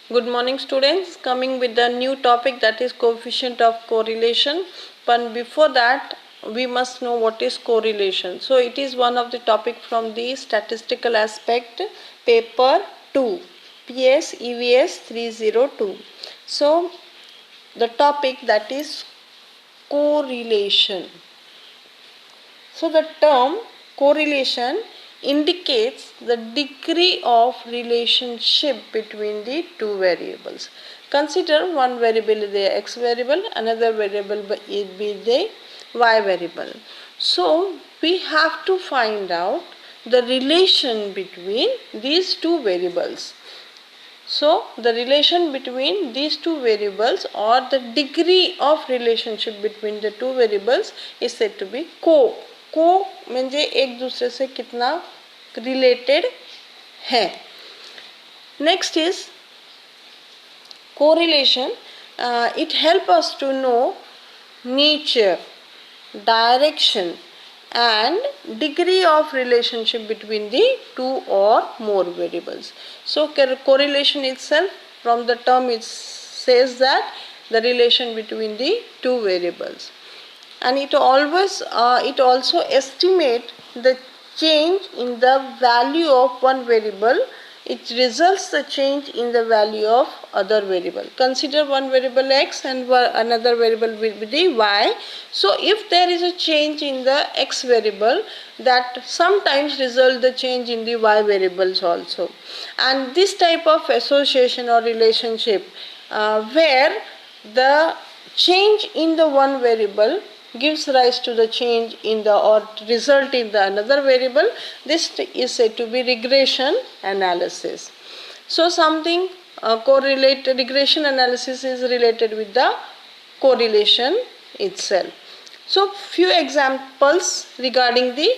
Good morning, students. Coming with the new topic, that is coefficient of correlation. But before that, we must know what is correlation. So it is one of the topic from the statistical aspect, paper 2, PS EVS 302. So the topic, that is correlation. So the term correlation indicates the degree of relationship between the two variables. Consider one variable is the x variable, another variable be the y variable. So we have to find out the relation between these two variables. So the relation between these two variables, or the degree of relationship between the two variables, is said to be को म्हणजे एक दूसरे से कितना related है. Next is correlation. It helps us to know nature, direction and degree of relationship between the two or more variables. So correlation itself, from the term, it says that the relation between the two variables. And it also estimate the change in the value of one variable. It results the change in the value of other variable. Consider one variable x and another variable will be the y. So if there is a change in the x variable, that sometimes result the change in the y variables also. And this type of association or relationship, where the change in the one variable gives rise to the change in the or result in the another variable, this is said to be regression analysis. So something correlated, regression analysis is related with the correlation itself. So few examples regarding the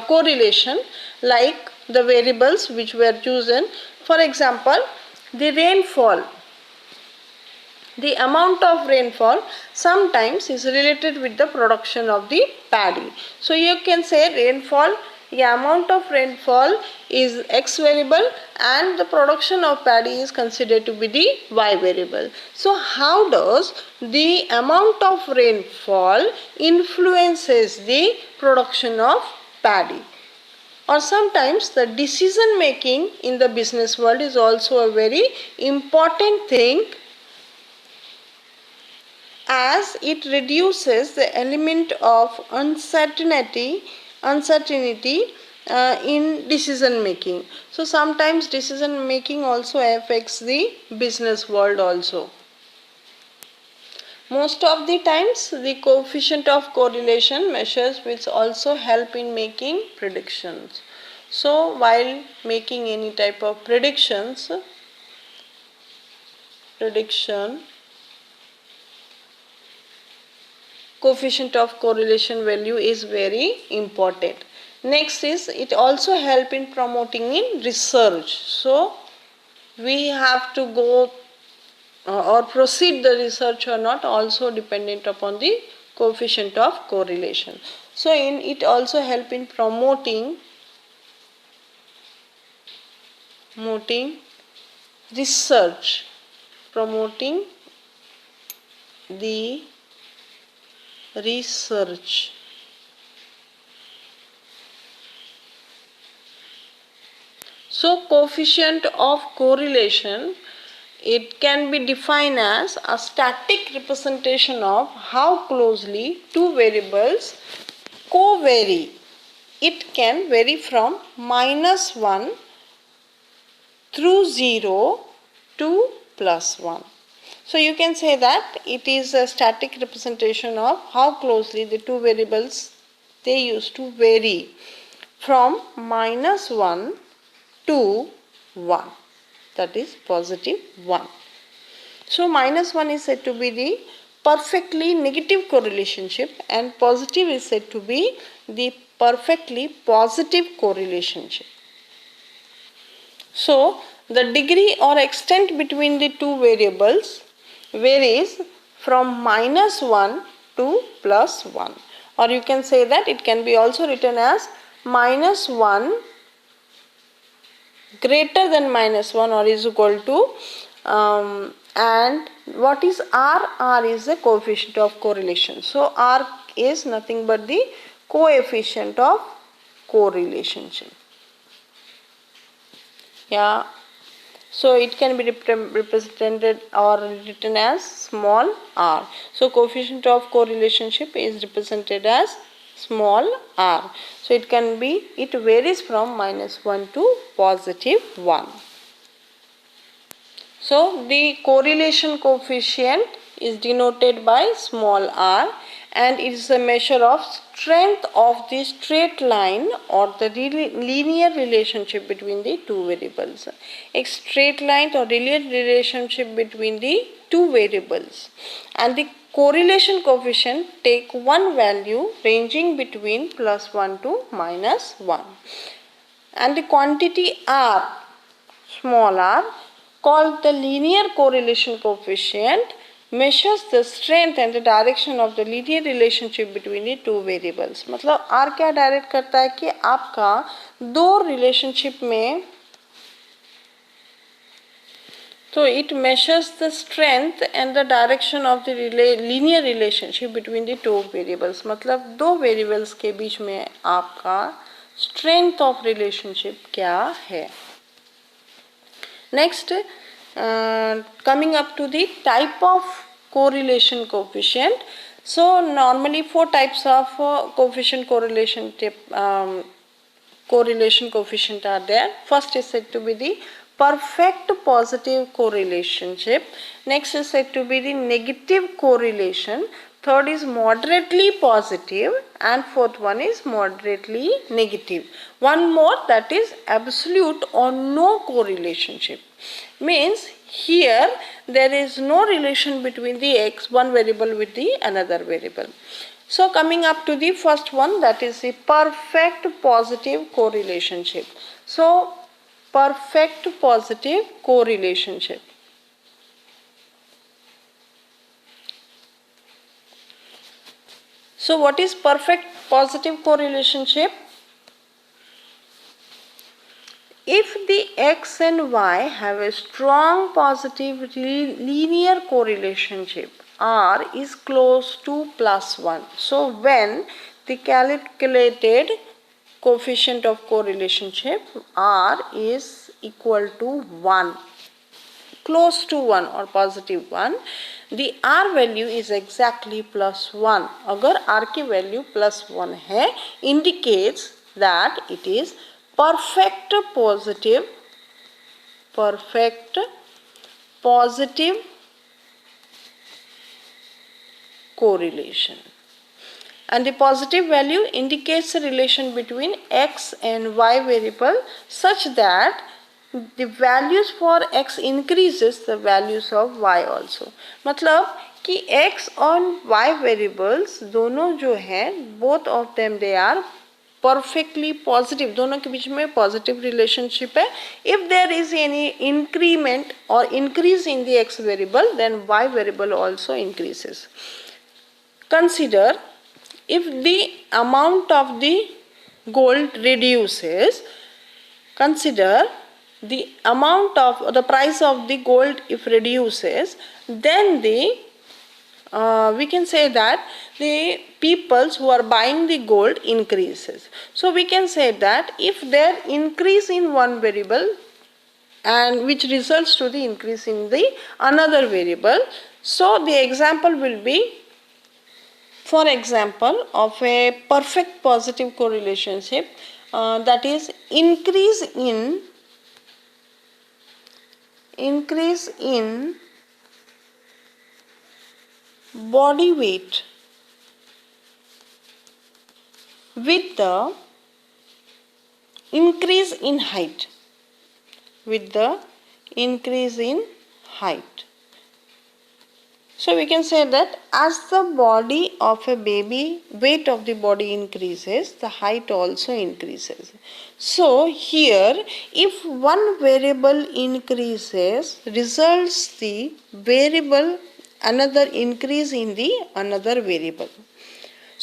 correlation, like the variables which were chosen. For example, the rainfall. The amount of rainfall sometimes is related with the production of the paddy. So you can say rainfall, the amount of rainfall is x variable and the production of paddy is considered to be the y variable. So how does the amount of rainfall influences the production of paddy? Or sometimes the decision making in the business world is also a very important thing, as it reduces the element of uncertainty in decision making. So sometimes decision making also affects the business world also. Most of the times the coefficient of correlation measures which also help in making predictions. So while making any type of prediction, coefficient of correlation value is very important. Next is, it also help in promoting in research. So we have to go or proceed the research or not, also dependent upon the coefficient of correlation. So it also help in promoting research, promoting the research. So coefficient of correlation, it can be defined as a static representation of how closely two variables co-vary. It can vary from -1 through 0 to +1. So you can say that it is a static representation of how closely the two variables they used to vary from -1 to 1, that is +1. So -1 is said to be the perfectly negative correlationship and positive is said to be the perfectly positive correlationship. So the degree or extent between the two variables varies from -1 to +1, or you can say that it can be also written as -1 greater than -1 or is equal to And what is R? R is the coefficient of correlation. So R is nothing but the coefficient of correlationship. Yeah. So it can be represented or written as small r. So coefficient of correlationship is represented as small r. So it varies from -1 to +1. So the correlation coefficient is denoted by small r, and it is a measure of strength of the straight line or the linear relationship between the two variables. A straight line or linear relationship between the two variables, and the correlation coefficient take one value ranging between +1 to -1, and the quantity r, small r, called the linear correlation coefficient, measures the strength and the direction of the linear relationship between the two variables. मतलब R क्या direct करता है कि आपका दो relationship में, so it measures the strength and the direction of the linear relationship between the two variables. मतलब दो variables के बीच में आपका strength of relationship क्या है. Next, coming up to the type of correlation coefficient. So normally four types of correlation coefficient are there. First is said to be the perfect positive correlationship. Next is said to be the negative correlation. Third is moderately positive, and fourth one is moderately negative. One more, that is absolute or no correlationship. Means here there is no relation between the x, one variable with the another variable. So coming up to the first one, that is the perfect positive correlationship. So perfect positive correlationship. So what is perfect positive correlationship? If the x and y have a strong positive linear correlationship, R is close to +1. So when the calculated coefficient of correlationship R is equal to 1, close to 1 or +1, the R value is exactly +1. अगर R की value +1 है, indicates that it is perfect positive correlation. And the positive value indicates a relation between x and y variable such that the values for x increases the values of y also. मतलब कि x और y variables दोनों जो हैं, both of them they are perfectly positive, दोनों के बीच में positive relationship है. If there is any increment or increase in the x variable, then y variable also increases. Consider if the amount of the gold reduces, consider the amount of the price of the gold if reduces, then we can say that the peoples who are buying the gold increases. So we can say that if there increase in one variable and which results to the increase in the another variable, so the example will be, for example, of a perfect positive correlationship, that is increase in body weight with the increase in height, So we can say that as the body of a baby, weight of the body increases, the height also increases. So here, if one variable increases, results the variable another increase in the another variable.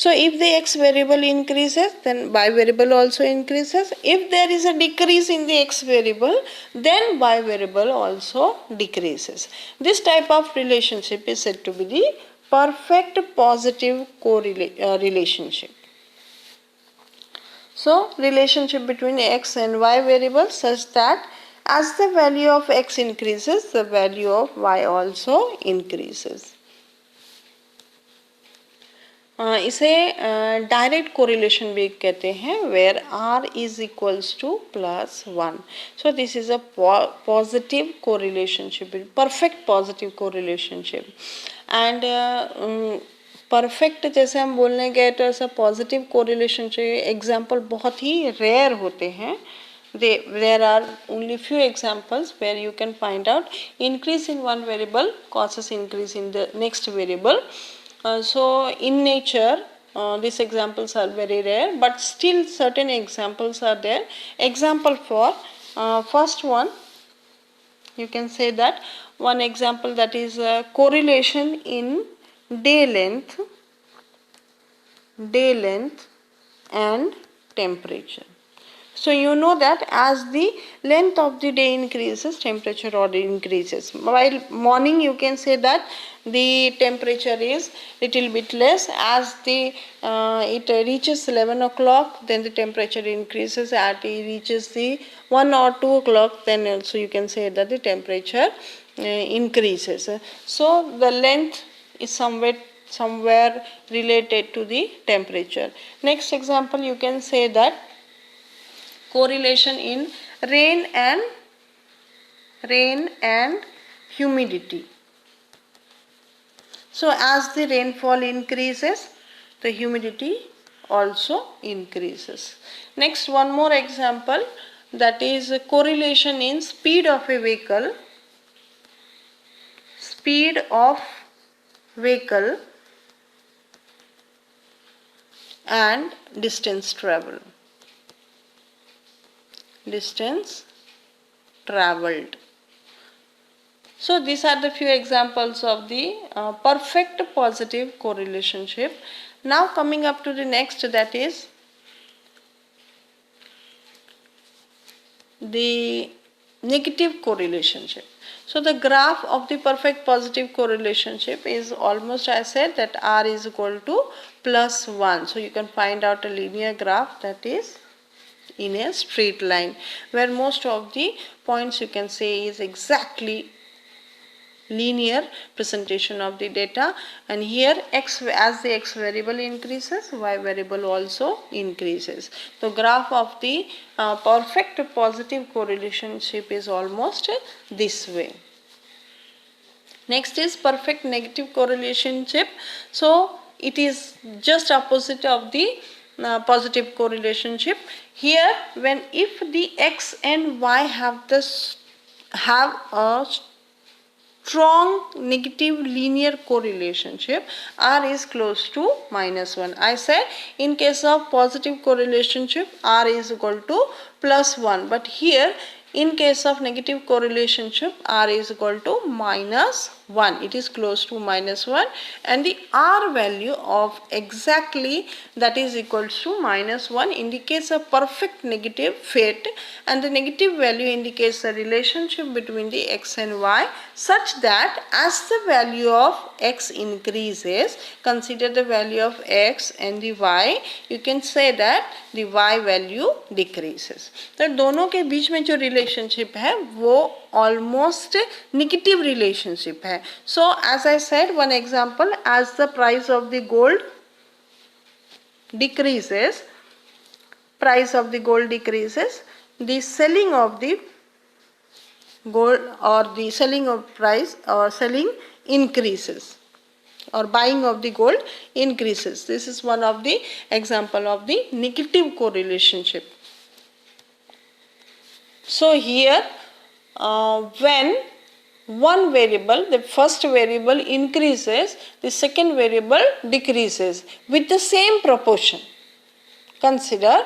So if the x variable increases, then y variable also increases. If there is a decrease in the x variable, then y variable also decreases. This type of relationship is said to be the perfect positive relationship. So relationship between x and y variables such that as the value of x increases, the value of y also increases. इसे direct correlation भी कहते हैं, where r is equals to +1. So this is a positive correlationship, perfect positive correlationship. And perfect जैसे हम बोलने गए तो ऐसा पॉजिटिव कोरिलेशन चाहिए, एग्जाम्पल बहुत ही रेयर होते हैं. There are only few examples where you can find out increase in one variable causes increase in the next variable. So in nature these examples are very rare, but still certain examples are there. Example for first one, you can say that one example, that is correlation in day length and temperature. So you know that as the length of the day increases, temperature also increases. While morning you can say that the temperature is little bit less. As the it reaches 11 o'clock, then the temperature increases. As it reaches the 1 or 2 o'clock, then also you can say that the temperature increases. So the length is somewhere related to the temperature. Next example, you can say that correlation in rain and humidity. So as the rainfall increases, the humidity also increases. Next, one more example, that is a correlation in speed of a vehicle and distance traveled. So these are the few examples of the perfect positive correlationship. Now coming up to the next, that is the negative correlationship. So the graph of the perfect positive correlationship is almost, I said that r is equal to +1. So you can find out a linear graph that is in a straight line, where most of the points you can say is exactly linear presentation of the data. And here x, as the x variable increases, y variable also increases. The graph of the perfect positive correlationship is almost this way. Next is perfect negative correlationship. So it is just opposite of the positive correlationship. Here, when if the x and y have a strong negative linear correlationship, r is close to -1. I said in case of positive correlationship, r is equal to +1, but here in case of negative correlationship, r is equal to -1. It is close to -1, and the r value of exactly that is equal to -1 indicates a perfect negative fit, and the negative value indicates the relationship between the x and y such that as the value of x increases, consider the value of x and the y, you can say that the y value decreases. तो दोनों के बीच में जो relationship है वो almost negative relationship है. So as I said, one example, as the price of the gold decreases, the selling of the gold or the selling of price or selling increases, or buying of the gold increases. This is one of the example of the negative correlationship. So here when one variable, the first variable increases, the second variable decreases with the same proportion. Consider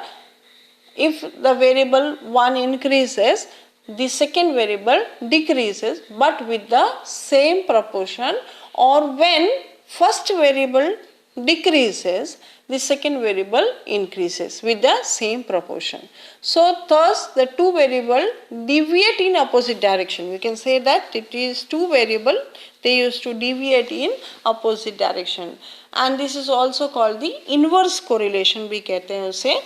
if the variable 1 increases, the second variable decreases but with the same proportion, or when first variable decreases, the second variable increases with the same proportion. So thus the two variable deviate in opposite direction. We can say that it is two variable, they used to deviate in opposite direction, and this is also called the inverse correlation we कहते हैं उसे.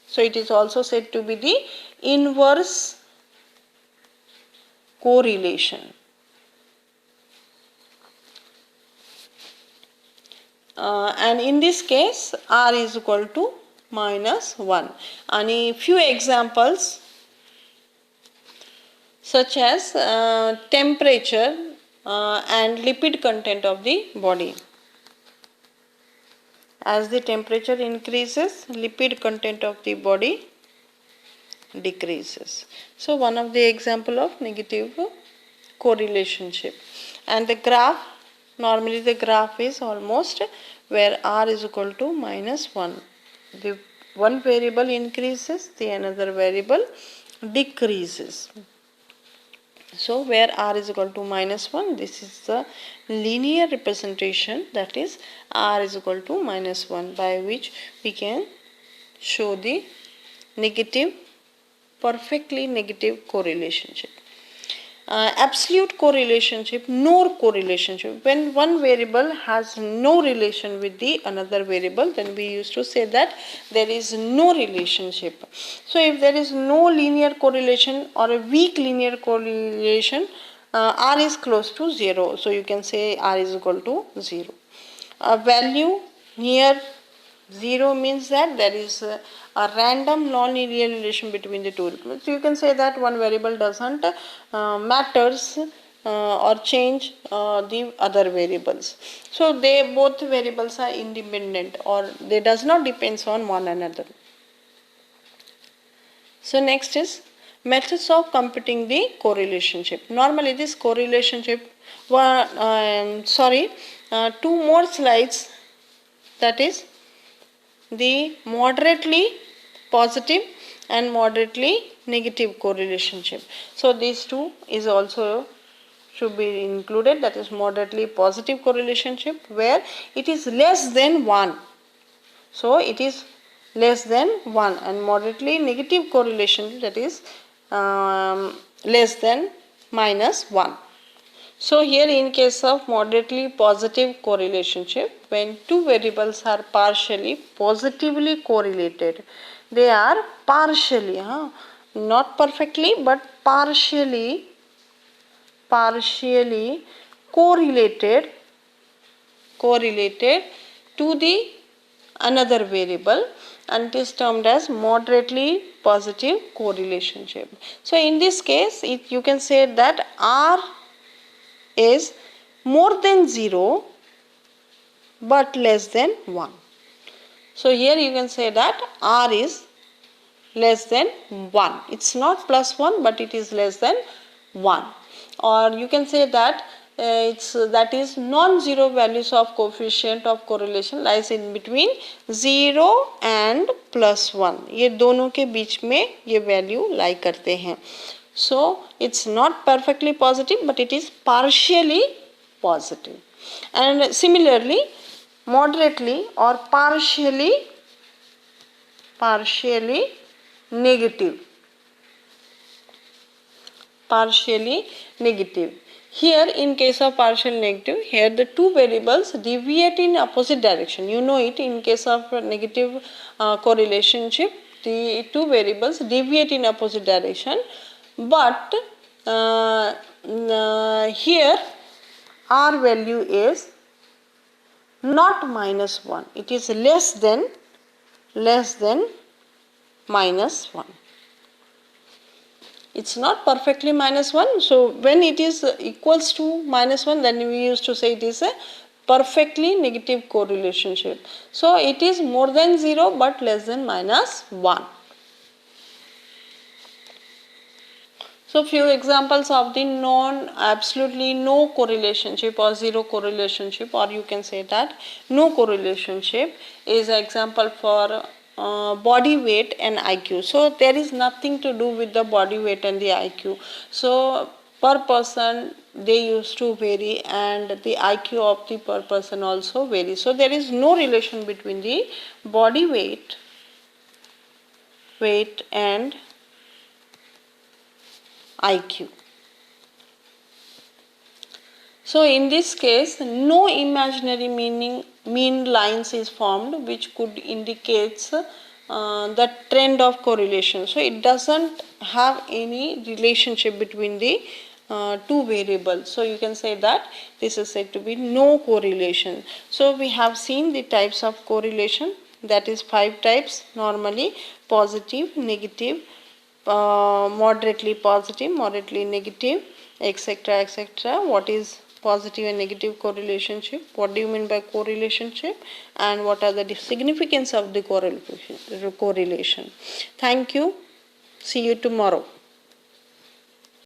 So it is also said to be the inverse correlation. And in this case R is equal to -1. And a few examples such as temperature and lipid content of the body. As the temperature increases, lipid content of the body decreases. So one of the example of negative correlationship. And the graph, normally the graph is almost where R is equal to -1. The one variable increases, the another variable decreases. So where R is equal to -1, this is the linear representation, that is R is equal to -1, by which we can show the negative, perfectly negative correlationship. Absolute correlationship, no correlationship. When one variable has no relation with the another variable, then we used to say that there is no relationship. So if there is no linear correlation or a weak linear correlation, R is close to 0. So you can say R is equal to 0. A value near 0 means that there is a random non-linear relation between the two variables. So you can say that one variable doesn't matters or change the other variables. So they both variables are independent, or they does not depends on one another. So next is methods of computing the correlationship. Normally this correlationship, two more slides, that is the moderately positive and moderately negative correlationship. So these two is also should be included, that is moderately positive correlationship where it is less than 1. So it is less than 1, and moderately negative correlation, that is less than -1. So here in case of moderately positive correlationship, when two variables are partially positively correlated, they are partially, not perfectly but partially correlated to the another variable, and it is termed as moderately positive correlationship. So in this case, you can say that R is more than 0 but less than 1. So here you can say that R is less than 1. It's not +1 but it is less than 1. Or you can say that that is non-zero values of coefficient of correlation lies in between 0 and +1. ये दोनों के बीच में ये value lie करते हैं. So it's not perfectly positive but it is partially positive. And similarly, moderately or partially negative. Here in case of partial negative, here the two variables deviate in opposite direction. You know it, in case of negative correlationship, the two variables deviate in opposite direction. But here R value is not -1, it is less than -1. It's not perfectly -1. So when it is equals to -1, then we used to say it is a perfectly negative correlationship. So it is more than 0 but less than -1. So few examples of the absolutely no correlationship or zero correlationship, or you can say that no correlationship, is an example for body weight and IQ. So there is nothing to do with the body weight and the IQ. So per person they used to vary, and the IQ of the per person also varies. So there is no relation between the body weight and IQ. So in this case, no imaginary mean lines is formed which could indicates the trend of correlation. So it doesn't have any relationship between the two variables. So you can say that this is said to be no correlation. So we have seen the types of correlation, that is 5 types normally: positive, negative, moderately negative, etc., etc. What is positive and negative correlationship? What do you mean by correlationship? And what are the significance of the correlation? Thank you. See you tomorrow.